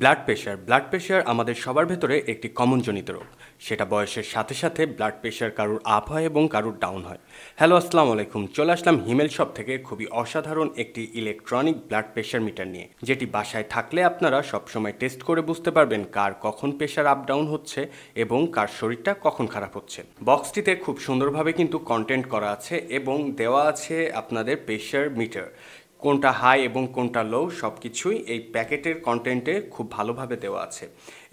Blood pressure আমাদের সবার ভেতরে একটি কমন জনিত রোগ। সেটা বয়সের সাথে সাথে ব্লাড প্রেশার কারুর আপ হয় এবং কারুর ডাউন হয়। হ্যালো, আসসালামু আলাইকুম। চলে আসলাম হিমেল শপ থেকে খুবই অসাধারণ একটি ইলেকট্রনিক ব্লাড প্রেশার মিটার নিয়ে, যেটি বাসায় থাকলে আপনারা সবসময় টেস্ট করে বুঝতে পারবেন কার কখন প্রেশার আপ ডাউন হচ্ছে এবং কার শরীরটা কখন খারাপ হচ্ছে। বক্সটিতে খুব সুন্দরভাবে কিন্তু কন্টেন্ট করা আছে এবং দেওয়া আছে আপনাদের প্রেশার মিটার, কোনটা হাই এবং কোনটা লো সব কিছুই এই প্যাকেটের কন্টেন্টে খুব ভালোভাবে দেওয়া আছে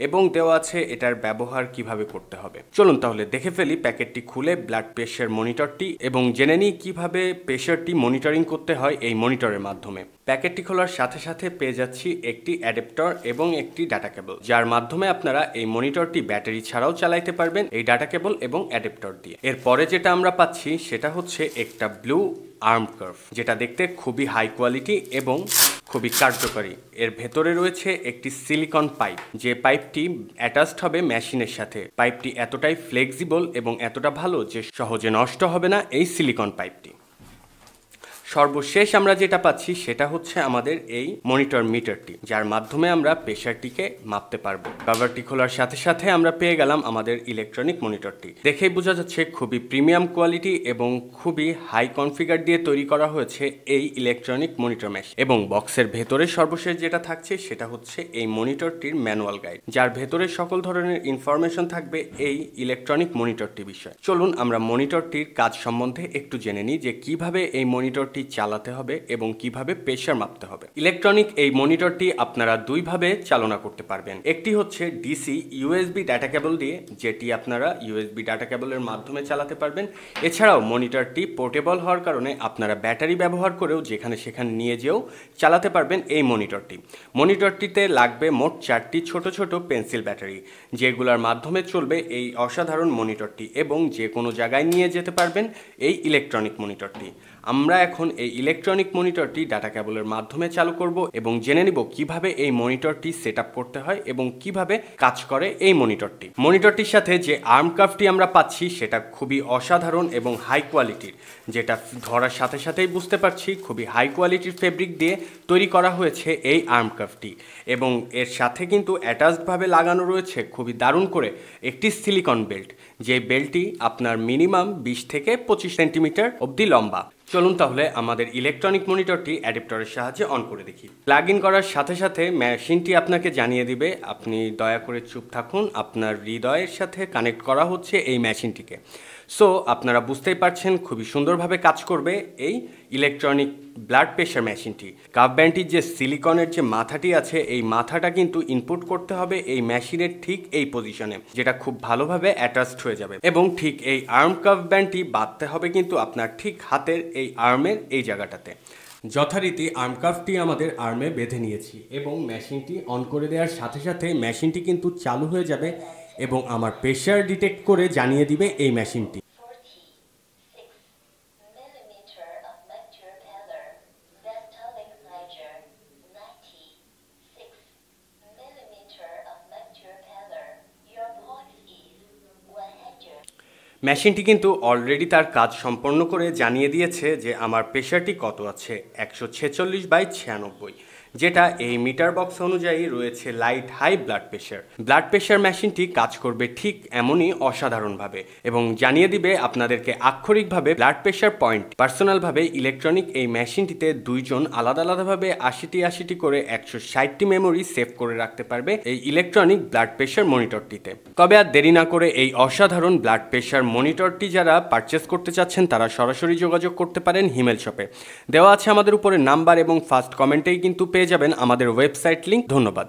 এবং দেওয়া আছে এটার ব্যবহার কিভাবে করতে হবে। চলুন তাহলে দেখে ফেলি প্যাকেটটি খুলে ব্লাড প্রেশার মনিটরটি এবং জেনে নিই কীভাবে প্রেশারটি মনিটরিং করতে হয় এই মনিটরের মাধ্যমে। প্যাকেটটি খোলার সাথে সাথে পেয়ে যাচ্ছি একটি অ্যাডাপ্টার এবং একটি ডাটা কেবল, যার মাধ্যমে আপনারা এই মনিটরটি ব্যাটারি ছাড়াও চালাইতে পারবেন এই ডাটা কেবল এবং অ্যাডাপ্টার দিয়ে। এরপরে যেটা আমরা পাচ্ছি সেটা হচ্ছে একটা ব্লু আর্ম কার্ভ, যেটা দেখতে খুবই হাই কোয়ালিটি এবং খুবই কার্যকরী। এর ভেতরে রয়েছে একটি সিলিকন পাইপ, যে পাইপটি অ্যাটাচড হবে মেশিনের সাথে। পাইপটি এতটাই ফ্লেক্সিবল এবং এতটা ভালো যে সহজে নষ্ট হবে না এই সিলিকন পাইপটি। সর্বশেষ আমরা যেটা পাচ্ছি সেটা হচ্ছে আমাদের এই মনিটর মিটারটি, যার মাধ্যমে আমরা প্রেশারটিকে মাপতে পারবো। কভারটি খোলার সাথে সাথে আমরা পেয়ে গেলাম আমাদের ইলেকট্রনিক মনিটরটি। দেখেই বোঝা যাচ্ছে খুবই প্রিমিয়াম কোয়ালিটি এবং খুবই হাই কনফিগার দিয়ে তৈরি করা হয়েছে এই ইলেকট্রনিক মনিটর মেশিন। এবং বক্সের ভেতরে সর্বশেষ যেটা থাকছে সেটা হচ্ছে এই মনিটরটির ম্যানুয়াল গাইড, যার ভেতরে সকল ধরনের ইনফরমেশন থাকবে এই ইলেকট্রনিক মনিটরটি বিষয়ে। চলুন আমরা মনিটরটির কাজ সম্বন্ধে একটু জেনে নিই যে কিভাবে এই মনিটরটি চালাতে হবে এবং কিভাবে প্রেশার মাপতে হবে। ইলেকট্রনিক এই মনিটরটি আপনারা দুইভাবে চালনা করতে পারবেন। একটি হচ্ছে ডিসি ইউএসবি ডাটা কেবল দিয়ে, যেটি আপনারা ইউএসবি ডাটা কেবলের মাধ্যমে চালাতে পারবেন। এছাড়াও মনিটরটি পোর্টেবল হওয়ার কারণে আপনারা ব্যাটারি ব্যবহার করেও যেখানে সেখানে নিয়ে যেও চালাতে পারবেন এই মনিটরটি। মনিটরটিতে লাগবে মোট 4টি ছোট ছোট পেন্সিল ব্যাটারি, যেগুলোর মাধ্যমে চলবে এই অসাধারণ মনিটরটি এবং যে কোনো জায়গায় নিয়ে যেতে পারবেন এই ইলেকট্রনিক মনিটরটি। আমরা এখন এই ইলেকট্রনিক মনিটরটি ডাটা কেবলের মাধ্যমে চালু করব এবং জেনে নিব কিভাবে এই মনিটরটি সেট আপ করতে হয় এবং কিভাবে কাজ করে এই মনিটরটি। মনিটরটির সাথে যে আর্ম কার্ভটি আমরা পাচ্ছি সেটা খুবই অসাধারণ এবং হাই কোয়ালিটির, যেটা ধরার সাথে সাথেই বুঝতে পারছি খুবই হাই কোয়ালিটির ফেব্রিক দিয়ে তৈরি করা হয়েছে এই আর্ম কার্ভটি। এবং এর সাথে কিন্তু অ্যাটাচডভাবে লাগানো রয়েছে খুবই দারুণ করে একটি সিলিকন বেল্ট, যে বেল্টটি আপনার মিনিমাম 20 থেকে 25 সেন্টিমিটার অবধি লম্বা। চলুন তাহলে আমাদের ইলেকট্রনিক মনিটরটি অ্যাডাপ্টারের সাহায্যে অন করে দেখি। প্লাগ ইন করার সাথে সাথে মেশিনটি আপনাকে জানিয়ে দিবে, আপনি দয়া করে চুপ থাকুন, আপনার হৃদয়ের সাথে কানেক্ট করা হচ্ছে এই মেশিনটিকে। সো আপনারা বুঝতেই পারছেন খুবই সুন্দরভাবে কাজ করবে এই ইলেকট্রনিক ব্লাড প্রেশার মেশিনটি। কার্ভ ব্যান্ডটির যে সিলিকনের যে মাথাটি আছে, এই মাথাটা কিন্তু ইনপুট করতে হবে এই মেশিনের ঠিক এই পজিশনে, যেটা খুব ভালোভাবে অ্যাটাচড হয়ে যাবে। এবং ঠিক এই আর্ম কার্ভ ব্যান্ডটি বাঁধতে হবে কিন্তু আপনার ঠিক হাতের এই আর্মের এই জায়গাটাতে। যথারীতি আর্ম কার্ভটি আমাদের আর্মে বেঁধে নিয়েছি এবং মেশিনটি অন করে দেওয়ার সাথে সাথে মেশিনটি কিন্তু চালু হয়ে যাবে এবং আমার প্রেশার ডিটেক্ট করে জানিয়ে দিবে এই মেশিনটি। মেশিনটি কিন্তু অলরেডি তার কাজ সম্পন্ন করে জানিয়ে দিয়েছে যে আমার প্রেশারটি কত আছে, 146/96, যেটা এই মিটার বক্স অনুযায়ী রয়েছে light high blood pressure. Blood pressure মেশিনটি কাজ করবে ঠিক এমনই অসাধারণভাবে এবং জানিয়ে দিবে আপনাদেরকে আক্ষরিকভাবে ব্লাড প্রেশার পয়েন্ট। পার্সোনালভাবে ইলেকট্রনিক এই মেশিনটিতে দুইজন আলাদা আলাদাভাবে 80টি করে 160টি মেমোরি সেভ করে রাখতে পারবে এই ইলেকট্রনিক ব্লাড প্রেশার মনিটরটিতে। তবে আর দেরি না করে এই অসাধারণ ব্লাড প্রেশার মনিটরটি যারা পারচেস করতে চাচ্ছেন তারা সরাসরি যোগাযোগ করতে পারেন হিমেল শপে। দেওয়া আছে আমাদের উপরে নাম্বার এবং ফার্স্ট কমেন্টেই কিন্তু পেয়ে যাবেন আমাদের ওয়েবসাইট লিংক। ধন্যবাদ।